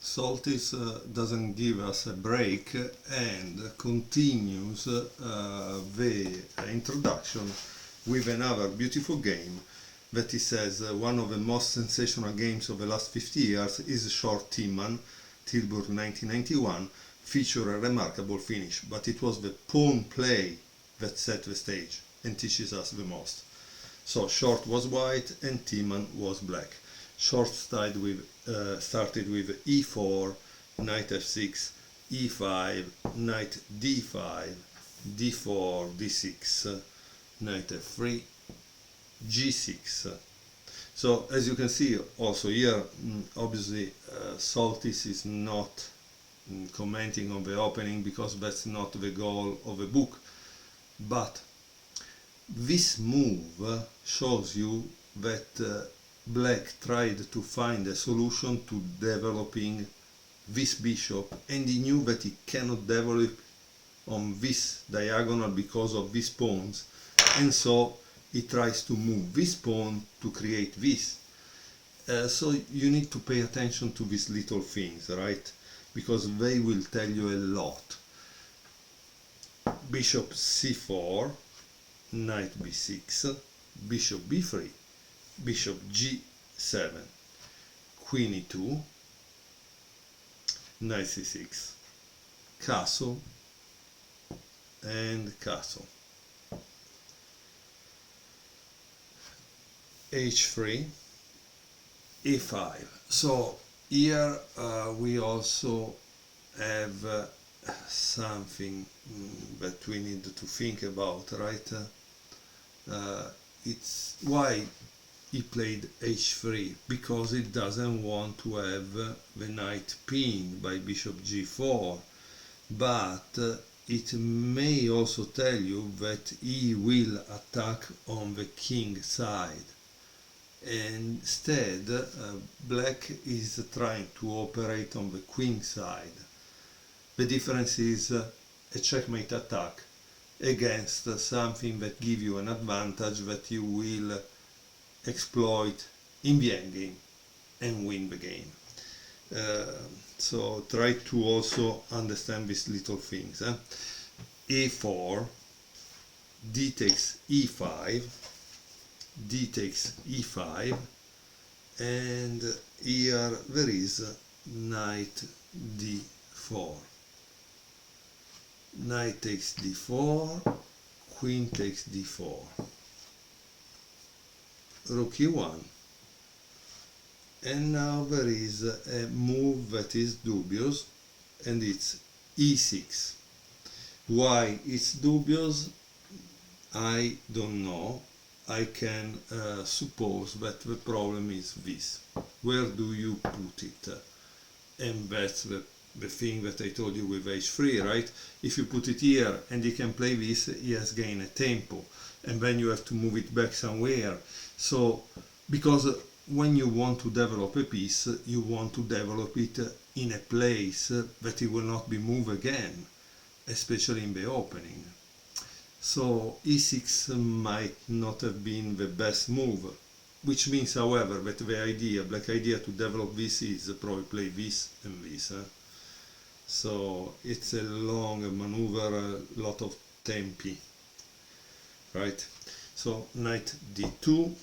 Soltis doesn't give us a break and continues the introduction with another beautiful game that he says one of the most sensational games of the last 50 years is short Timman, Tilburg 1991, feature a remarkable finish, but it was the pawn play that set the stage and teaches us the most. So short was white and Timman was black. Short started with e4, knight f6, e5, knight d5, d4, d6, knight f3, g6. So as you can see also here, obviously Soltis is not commenting on the opening because that's not the goal of the book, but this move shows you that Black tried to find a solution to developing this bishop, and he knew that he cannot develop on this diagonal because of these pawns, and so he tries to move this pawn to create this. So you need to pay attention to these little things, right? Because they will tell you a lot. Bishop c4, knight b6, bishop b3, bishop g7, queen e2, knight c6, castle and castle, h3, e5. So here we also have something that we need to think about, right? It's why he played h3, because it doesn't want to have the knight pinned by bishop g4, but it may also tell you that he will attack on the king side. Instead, black is trying to operate on the queen side. The difference is a checkmate attack against something that gives you an advantage that you will exploit in the endgame and win the game. So try to also understand these little things. a4, d takes e5, d takes e5, and here there is knight d4. Knight takes d4, queen takes d4, rook e1, and now there is a move that is dubious, and it's e6. Why it's dubious, I don't know. I can suppose that the problem is this: where do you put it? And that's the thing that I told you with h3, right? If you put it here and he can play this, he has gained a tempo, and then you have to move it back somewhere. So, because when you want to develop a piece, you want to develop it in a place that it will not be moved again, especially in the opening. So e6 might not have been the best move, which means, however, that the idea, black idea to develop this is probably play this and this. So it's a long maneuver, a lot of tempi, right? So knight d2,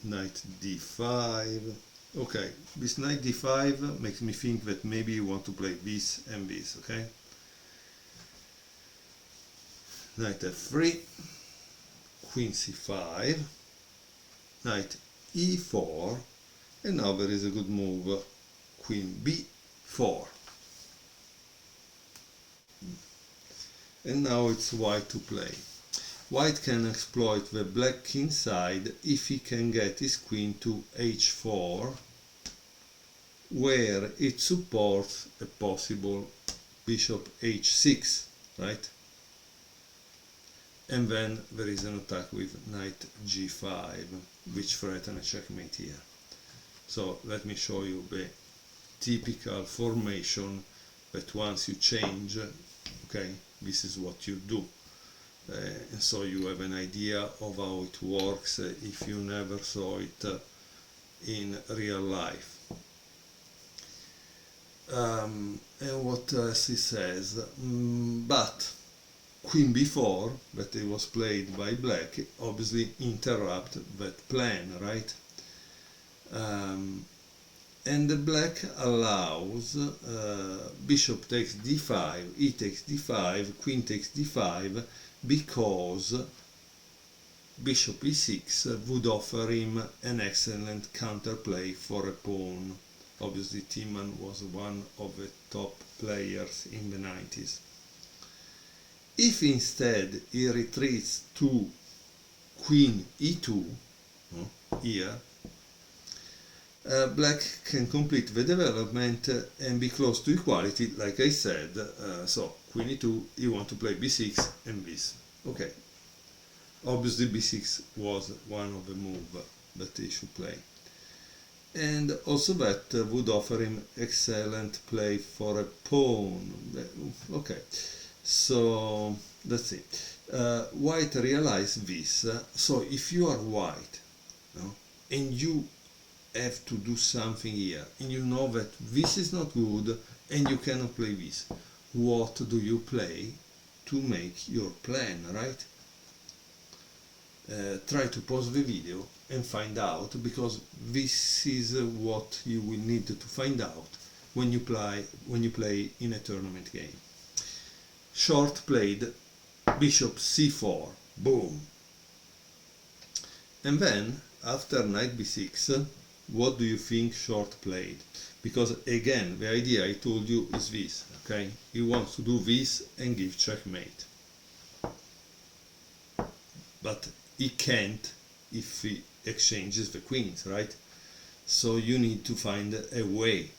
knight d5. Okay, this knight d5 makes me think that maybe you want to play this and this, okay? Knight f3, queen c5, knight e4, and now there is a good move, queen b4. And now it's white to play. White can exploit the black king side if he can get his queen to h4, where it supports a possible bishop h6, right? And then there is an attack with knight g5, which threatens a checkmate here. So let me show you the typical formation that once you change, okay, this is what you do. And so you have an idea of how it works if you never saw it in real life. And what else he says? But queen b4, that it was played by black, obviously interrupt that plan, right? And the black allows bishop takes d5, e takes d5, queen takes d5, because bishop e6 would offer him an excellent counterplay for a pawn. Obviously Timman was one of the top players in the 90s. If instead he retreats to queen e2, here, black can complete the development and be close to equality, like I said. So queen e2, you want to play b6 and this. Okay. Obviously b6 was one of the moves that he should play. And also that would offer him excellent play for a pawn. Okay, so that's it. White realized this. So if you are white, no, and you have to do something here, and you know that this is not good, and you cannot play this, what do you play to make your plan, right? Try to pause the video and find out, because this is what you will need to find out when you play in a tournament game. Short played bishop c4, boom. And then after knight b6, what do you think Short played? Because again, the idea I told you is this, okay? He wants to do this and give checkmate. But he can't if he exchanges the queens, right? So you need to find a way.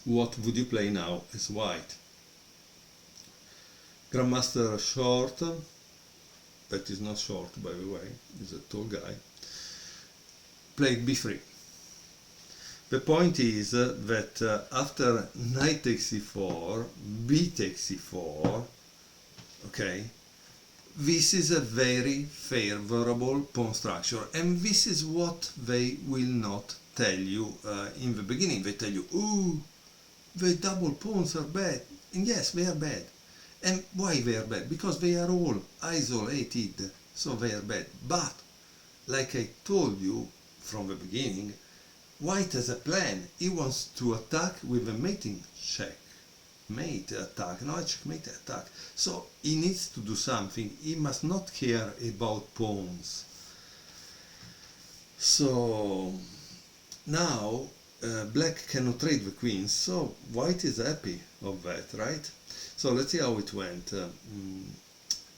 What would you play now as white? Grandmaster Short, that is not short by the way, he's a tall guy, played b3. The point is that after knight takes c4, b takes c4, okay, this is a very favorable pawn structure, and this is what they will not tell you in the beginning. They tell you, ooh, the double pawns are bad. And yes, they are bad. And why they are bad? Because they are all isolated, so they are bad. But, like I told you from the beginning, white has a plan. He wants to attack with a mating check. Mate attack, no, a checkmate attack. So he needs to do something. He must not care about pawns. So now black cannot trade the queens, so white is happy of that, right? So let's see how it went.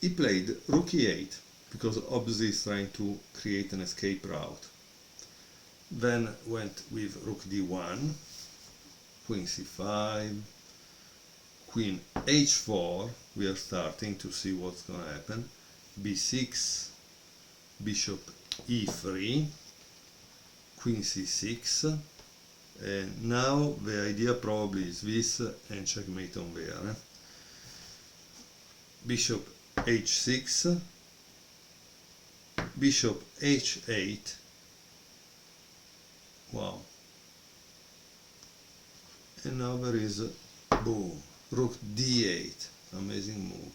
He played rook e8 because obviously he's trying to create an escape route. Then went with rook d1, queen c5, queen h4, we are starting to see what's going to happen, b6, bishop e3, queen c6, and now the idea probably is this and checkmate on there. Bishop h6, bishop h8, wow, and now there is boom, rook d8, amazing move.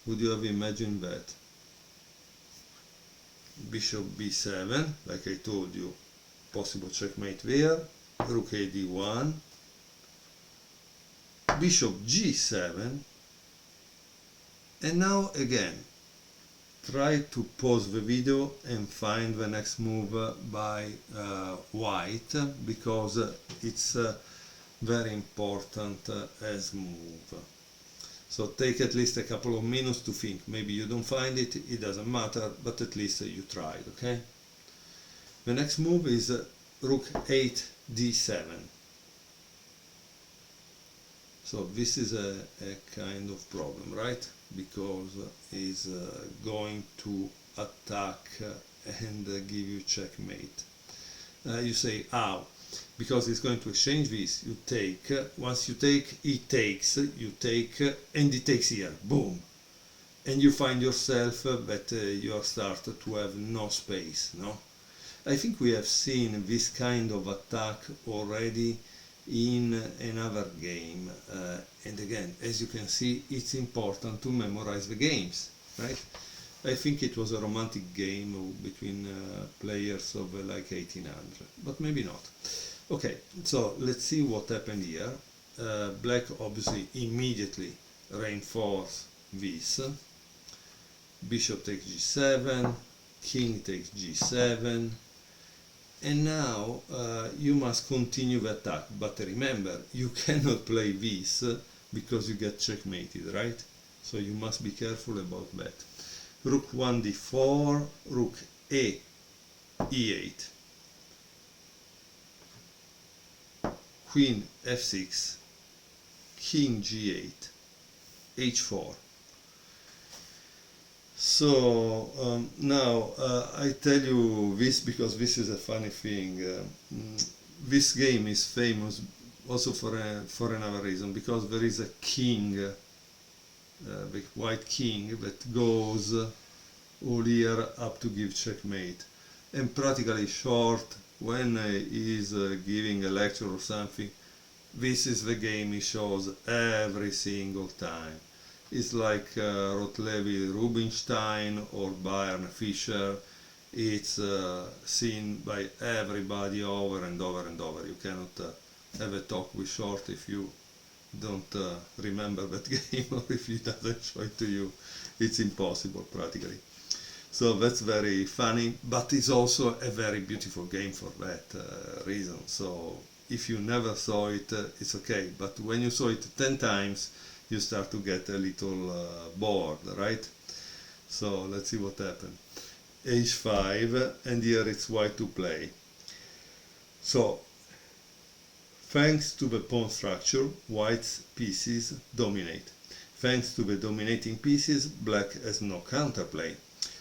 Would you have imagined that? Bishop b7, like I told you, possible checkmate there, rook a d1, bishop g7, and now again, try to pause the video and find the next move by white, because it's very important as move. So take at least a couple of minutes to think. Maybe you don't find it, it doesn't matter, but at least you tried, okay? The next move is rook 8 d7. So this is a kind of problem, right? Because he's going to attack and give you checkmate. You say, how? Because he's going to exchange this. You take, once you take, he takes, you take, and he takes here, boom. And you find yourself that you are started to have no space, no? I think we have seen this kind of attack already in another game. And again, as you can see, it's important to memorize the games, right? I think it was a romantic game between players of like 1800, but maybe not. Okay, so let's see what happened here. Black obviously immediately reinforced this. Bishop takes g7, king takes g7, and now you must continue the attack. But remember, you cannot play this because you get checkmated, right? So you must be careful about that. Rook 1 d4, rook a e8, queen f6, king g8, h4. So now I tell you this because this is a funny thing. This game is famous also for another reason, because there is a king, the white king, that goes all here up to give checkmate. And practically short, when he is giving a lecture or something, this is the game he shows every single time. It's like Rotlevi Rubinstein or Bayern Fischer. It's seen by everybody over and over and over. You cannot have a talk with Short if you don't remember that game, or if it doesn't show it to you. It's impossible practically. So that's very funny, but it's also a very beautiful game for that reason. So if you never saw it, it's okay, but when you saw it 10 times, you start to get a little bored, right? So let's see what happened. h5, and here it's white to play. So thanks to the pawn structure, white's pieces dominate. Thanks to the dominating pieces, black has no counterplay.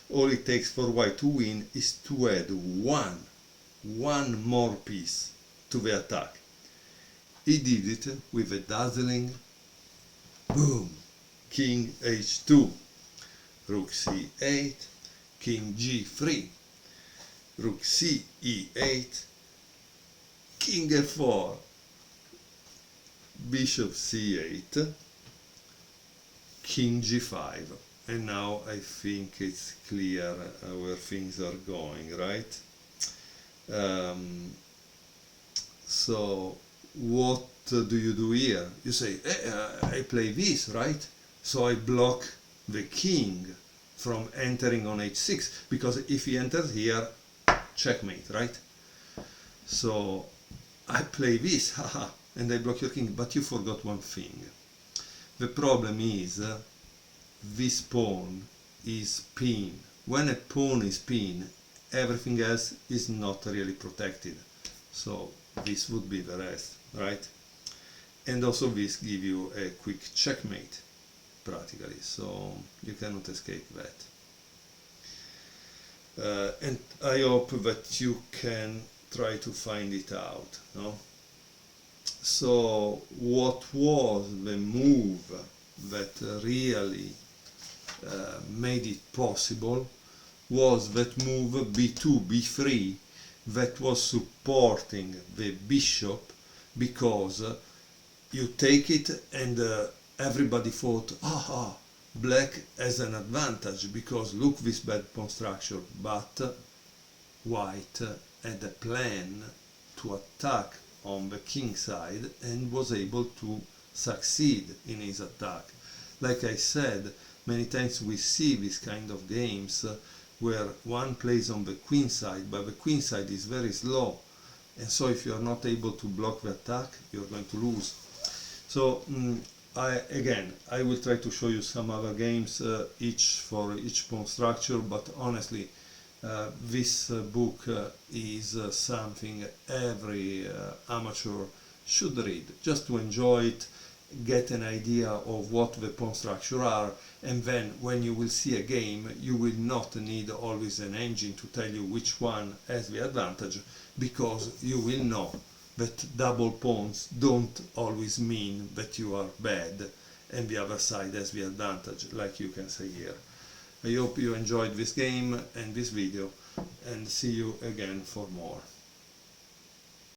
All it takes for white to win is to add one more piece to the attack. He did it with a dazzling boom, king h2, rook c8, king g3, rook c e8, king f4, bishop c8, king g5. And now I think it's clear where things are going, right? So what do you do here? You say, I play this, right? So I block the king from entering on h6, because if he enters here, checkmate, right? So I play this, haha, and I block your king, but you forgot one thing. The problem is this pawn is pinned. When a pawn is pinned, everything else is not really protected. So this would be the rest, right? And also this gives you a quick checkmate, practically, so you cannot escape that. And I hope that you can try to find it out, no? So what was the move that really made it possible was that move b2, b3, that was supporting the bishop, because you take it and everybody thought, aha, black has an advantage because look this bad pawn structure, but white had a plan to attack on the king side and was able to succeed in his attack. Like I said, many times we see this kind of games where one plays on the queen side, but the queen side is very slow, and so if you are not able to block the attack, you're going to lose. So I will try to show you some other games, each for each pawn structure, but honestly, this book is something every amateur should read, just to enjoy it, get an idea of what the pawn structure are, and then when you will see a game, you will not need always an engine to tell you which one has the advantage, because you will know that double pawns don't always mean that you are bad and the other side has the advantage, like you can say here. I hope you enjoyed this game and this video, and see you again for more.